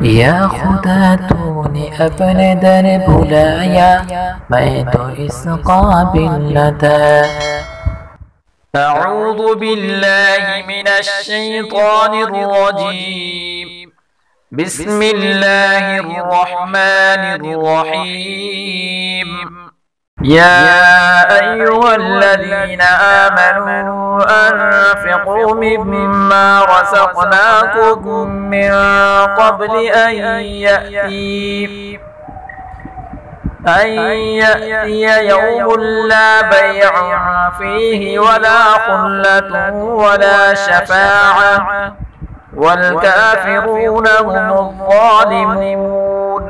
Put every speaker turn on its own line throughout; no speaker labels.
خداتوني अपने दर बुलाया, मैं तो इसका बिल्लता।
أعوذ بالله من الشيطان الرجيم. بسم الله الرحمن الرحيم. يا أيها الذين آمنوا أنفقوا مما رزقناكم من قبل أن يأتي يوم لا بيع فيه ولا خلة ولا شفاعة والكافرون هم الظالمون.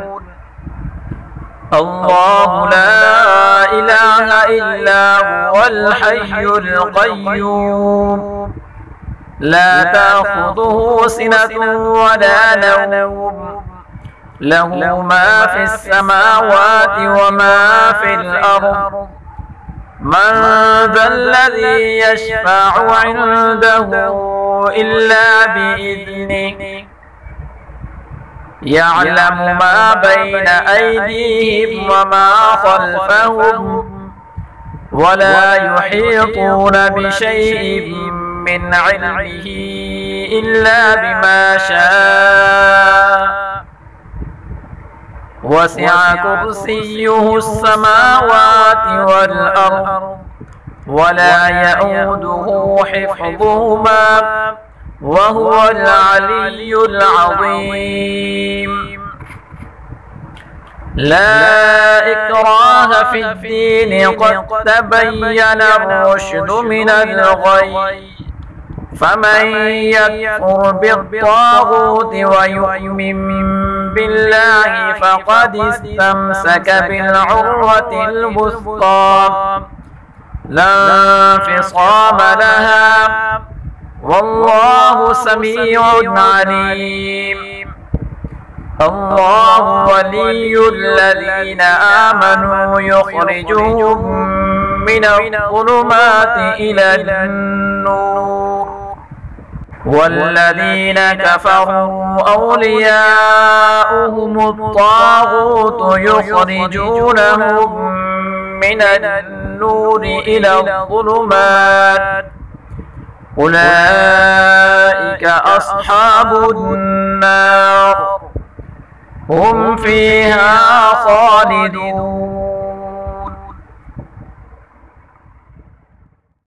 الله لا إله إلا هو الحي القيوم لا تأخذه سنة ولا نوم له ما في السماوات وما في الأرض. من ذا الذي يشفع عنده إلا بإذنه يعلم ما بين أيديهم وما خلفهم ولا يحيطون بشيء من علمه إلا بما شاء. وسع كرسيه السماوات والأرض ولا يؤوده حفظهما وهو العلي العظيم. لا إكراه في الدين قد تبين الرشد من الغي. فمن يكفر بالطاغوت ويؤمن بالله فقد استمسك بالعروة الوثقى لا انفصام لها والله سميع عليم. الله ولي الذين آمنوا يخرجهم من الظلمات إلى النور والذين كفروا أولياؤهم الطاغوت يخرجونهم من النور إلى الظلمات. أولئك أصحاب النار هم فيها خالدون.